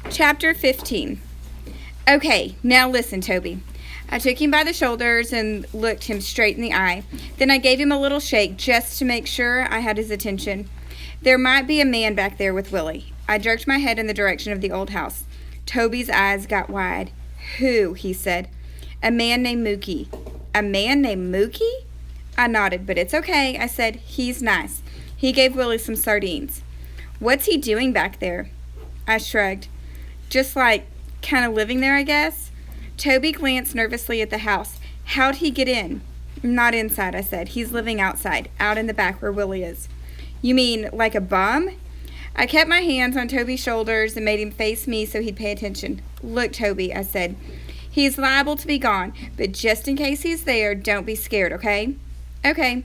Chapter 15. Okay, now listen, Toby. I took him by the shoulders and looked him straight in the eye. Then I gave him a little shake just to make sure I had his attention. There might be a man back there with Willie. I jerked my head in the direction of the old house. Toby's eyes got wide. Who? He said. A man named Mookie. A man named Mookie? I nodded, but it's okay. I said, he's nice. He gave Willie some sardines. What's he doing back there? I shrugged. Just like, kind of living there, I guess. Toby glanced nervously at the house. How'd he get in? Not inside, I said. He's living outside, out in the back where Willie is. You mean like a bum? I kept my hands on Toby's shoulders and made him face me so he'd pay attention. Look, Toby, I said. He's liable to be gone, but just in case he's there, don't be scared, okay? Okay.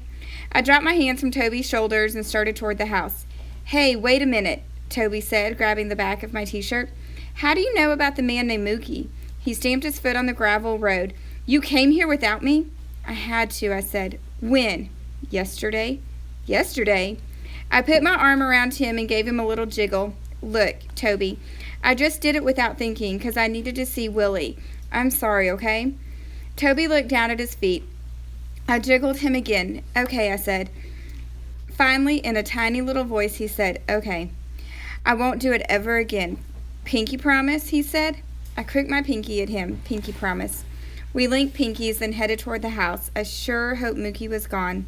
I dropped my hands from Toby's shoulders and started toward the house. Hey, wait a minute, Toby said, grabbing the back of my t-shirt. How do you know about the man named Mookie? He stamped his foot on the gravel road. You came here without me? I had to, I said. When? Yesterday. Yesterday? I put my arm around him and gave him a little jiggle. Look, Toby, I just did it without thinking because I needed to see Willie. I'm sorry, okay? Toby looked down at his feet. I jiggled him again. Okay, I said. Finally, in a tiny little voice, he said, okay. I won't do it ever again. Pinky promise, he said. I crooked my pinky at him. Pinky promise. We linked pinkies and headed toward the house. I sure hoped Mookie was gone.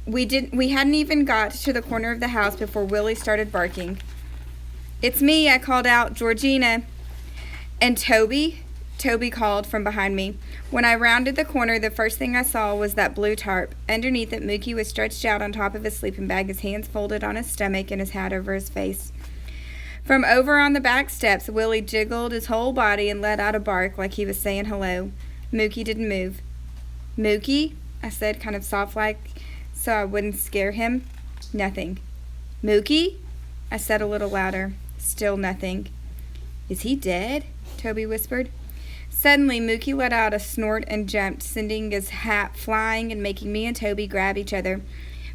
We hadn't even got to the corner of the house before Willie started barking. It's me, I called out. Georgina. And Toby? Toby called from behind me. When I rounded the corner, the first thing I saw was that blue tarp. Underneath it, Mookie was stretched out on top of his sleeping bag, his hands folded on his stomach and his hat over his face. From over on the back steps, Willie jiggled his whole body and let out a bark like he was saying hello. Mookie didn't move. Mookie? I said, kind of soft-like, so I wouldn't scare him. Nothing. Mookie? I said a little louder. Still nothing. Is he dead? Toby whispered. Suddenly, Mookie let out a snort and jumped, sending his hat flying and making me and Toby grab each other.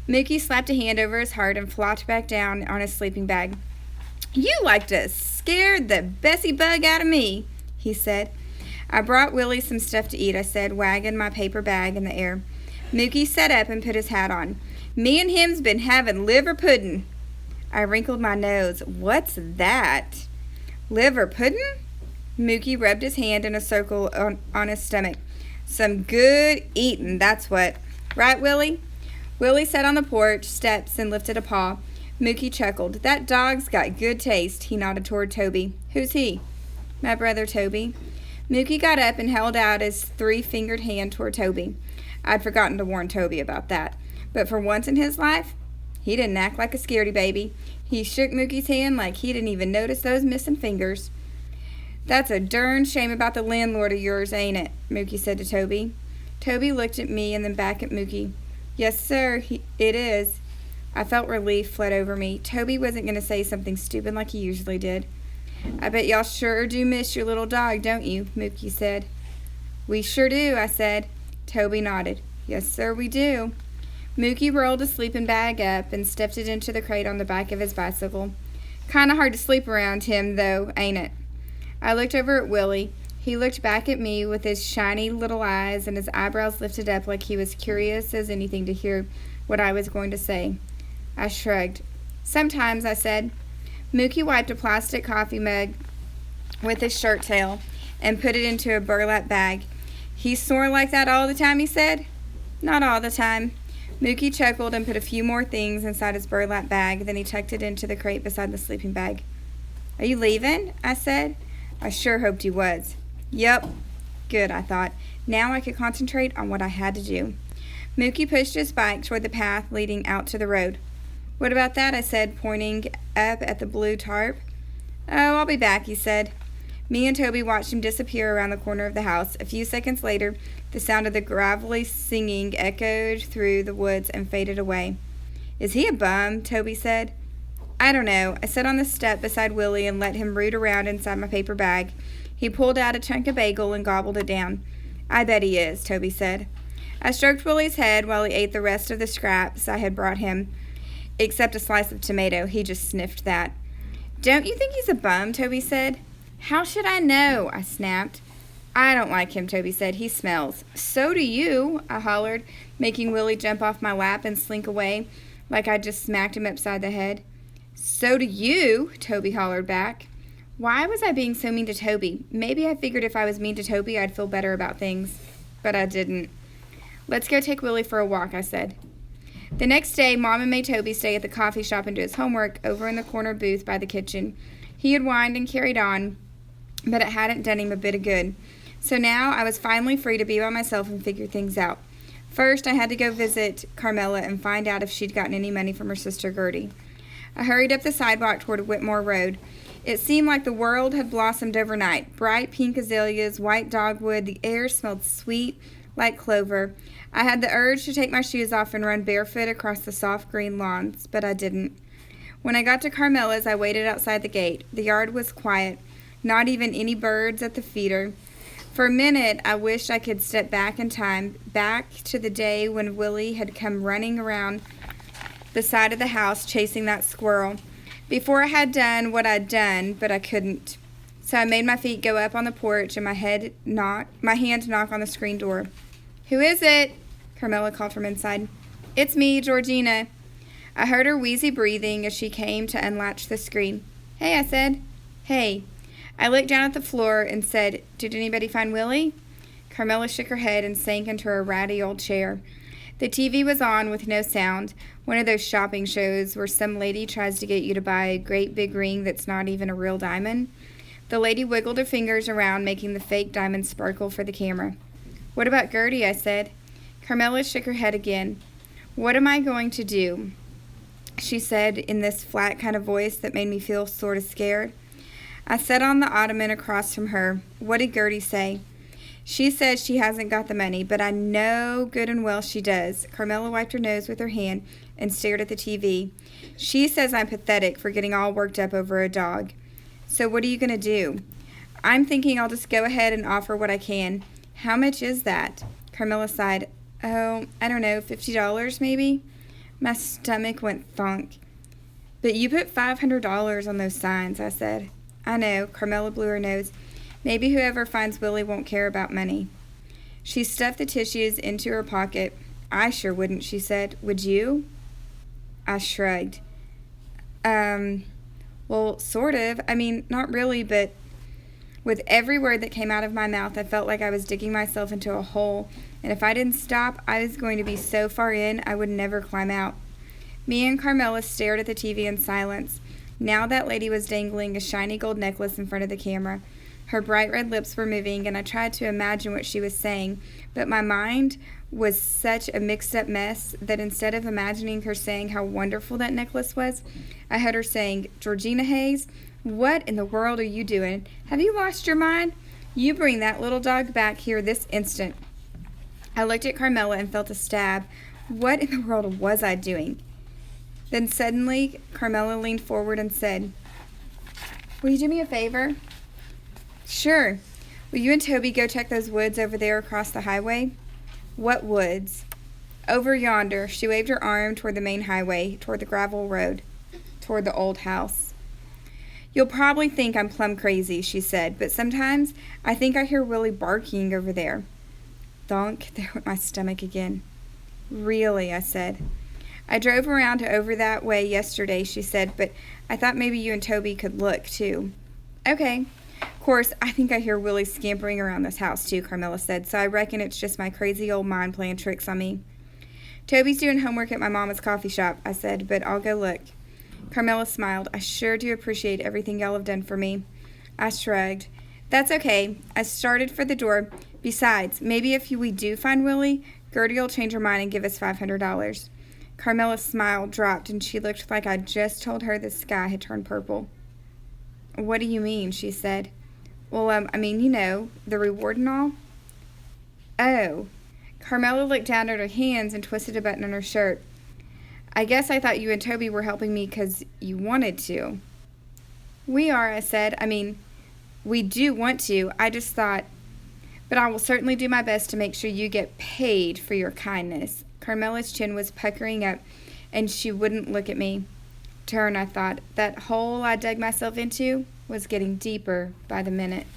Mookie slapped a hand over his heart and flopped back down on his sleeping bag. You like to scare the Bessie bug out of me, he said. I brought Willie some stuff to eat, I said, wagging my paper bag in the air. Mookie sat up and put his hat on. Me and him's been having liver pudding. I wrinkled my nose. What's that? Liver pudding? Mookie rubbed his hand in a circle on his stomach. Some good eatin', that's what. Right, Willie? Willie sat on the porch steps and lifted a paw. Mookie chuckled. That dog's got good taste. He nodded toward Toby. Who's he? My brother Toby. Mookie got up and held out his 3-fingered hand toward Toby. I'd forgotten to warn Toby about that. But for once in his life, he didn't act like a scaredy baby. He shook Mookie's hand like he didn't even notice those missing fingers. That's a darn shame about the landlord of yours, ain't it? Mookie said to Toby. Toby looked at me and then back at Mookie. Yes, sir, it is. I felt relief flood over me. Toby wasn't going to say something stupid like he usually did. I bet y'all sure do miss your little dog, don't you? Mookie said. We sure do, I said. Toby nodded. Yes, sir, we do. Mookie rolled his sleeping bag up and stuffed it into the crate on the back of his bicycle. Kinda hard to sleep around him, though, ain't it? I looked over at Willie. He looked back at me with his shiny little eyes and his eyebrows lifted up like he was curious as anything to hear what I was going to say. I shrugged. Sometimes, I said. Mookie wiped a plastic coffee mug with his shirt tail and put it into a burlap bag. He's sore like that all the time, he said. Not all the time. Mookie chuckled and put a few more things inside his burlap bag. Then he tucked it into the crate beside the sleeping bag. Are you leaving? I said. I sure hoped he was. Yep. Good, I thought. Now I could concentrate on what I had to do. Mookie pushed his bike toward the path leading out to the road. What about that? I said, pointing up at the blue tarp. Oh, I'll be back, he said. Me and Toby watched him disappear around the corner of the house. A few seconds later, the sound of the gravelly singing echoed through the woods and faded away. Is he a bum? Toby said. I don't know. I sat on the step beside Willie and let him root around inside my paper bag. He pulled out a chunk of bagel and gobbled it down. I bet he is, Toby said. I stroked Willie's head while he ate the rest of the scraps I had brought him. Except a slice of tomato. He just sniffed that. Don't you think he's a bum? Toby said. How should I know? I snapped. I don't like him, Toby said. He smells. So do you, I hollered, making Willie jump off my lap and slink away like I'd just smacked him upside the head. So do you, Toby hollered back. Why was I being so mean to Toby? Maybe I figured if I was mean to Toby, I'd feel better about things. But I didn't. Let's go take Willie for a walk, I said. The next day, Mama made Toby stay at the coffee shop and do his homework over in the corner booth by the kitchen. He had whined and carried on, but it hadn't done him a bit of good. So now I was finally free to be by myself and figure things out. First, I had to go visit Carmela and find out if she'd gotten any money from her sister Gertie. I hurried up the sidewalk toward Whitmore Road. It seemed like the world had blossomed overnight. Bright pink azaleas, white dogwood, the air smelled sweet like clover. I had the urge to take my shoes off and run barefoot across the soft green lawns, but I didn't. When I got to Carmela's, I waited outside the gate. The yard was quiet, not even any birds at the feeder. For a minute, I wished I could step back in time, back to the day when Willie had come running around the side of the house chasing that squirrel. Before I had done what I'd done, but I couldn't. So I made my feet go up on the porch and my hand knock on the screen door. Who is it? Carmela called from inside. It's me, Georgina. I heard her wheezy breathing as she came to unlatch the screen. Hey, I said. Hey. I looked down at the floor and said, Did anybody find Willie? Carmela shook her head and sank into her ratty old chair. The TV was on with no sound, one of those shopping shows where some lady tries to get you to buy a great big ring that's not even a real diamond. The lady wiggled her fingers around, making the fake diamond sparkle for the camera. What about Gertie? I said. Carmela shook her head again. What am I going to do? She said in this flat kind of voice that made me feel sort of scared. I sat on the ottoman across from her. What did Gertie say? She says she hasn't got the money, but I know good and well she does. Carmela wiped her nose with her hand and stared at the TV. She says I'm pathetic for getting all worked up over a dog. So what are you going to do? I'm thinking I'll just go ahead and offer what I can. How much is that? Carmela sighed. Oh, I don't know, $50 maybe? My stomach went thunk. But you put $500 on those signs, I said. I know, Carmela blew her nose. Maybe whoever finds Willie won't care about money. She stuffed the tissues into her pocket. I sure wouldn't, she said. Would you? I shrugged. Well, sort of. I mean, not really, but with every word that came out of my mouth, I felt like I was digging myself into a hole, and if I didn't stop, I was going to be so far in I would never climb out. Me and Carmela stared at the TV in silence. Now that lady was dangling a shiny gold necklace in front of the camera. Her bright red lips were moving, and I tried to imagine what she was saying, but my mind was such a mixed-up mess that instead of imagining her saying how wonderful that necklace was, I heard her saying, Georgina Hayes, what in the world are you doing? Have you lost your mind? You bring that little dog back here this instant. I looked at Carmela and felt a stab. What in the world was I doing? Then suddenly, Carmela leaned forward and said, Will you do me a favor? Sure. Will you and Toby go check those woods over there across the highway? What woods? Over yonder. She waved her arm toward the main highway, toward the gravel road, toward the old house. You'll probably think I'm plumb crazy, she said, but sometimes I think I hear Willie barking over there. Thunk, there went my stomach again. Really, I said. I drove around to over that way yesterday, she said, but I thought maybe you and Toby could look, too. Okay. Of course, I think I hear Willie scampering around this house, too, Carmela said, so I reckon it's just my crazy old mind playing tricks on me. Toby's doing homework at my mama's coffee shop, I said, but I'll go look. Carmela smiled. I sure do appreciate everything y'all have done for me. I shrugged. That's okay. I started for the door. Besides, maybe if we do find Willie, Gertie will change her mind and give us $500. Carmela's smile dropped, and she looked like I'd just told her the sky had turned purple. What do you mean? She said. Well, I mean, you know, the reward and all. Oh. Carmela looked down at her hands and twisted a button on her shirt. I guess I thought you and Toby were helping me because you wanted to. We are, I said. I mean, we do want to. I just thought, but I will certainly do my best to make sure you get paid for your kindness. Carmela's chin was puckering up, and she wouldn't look at me. turn, I thought. That hole I dug myself into was getting deeper by the minute.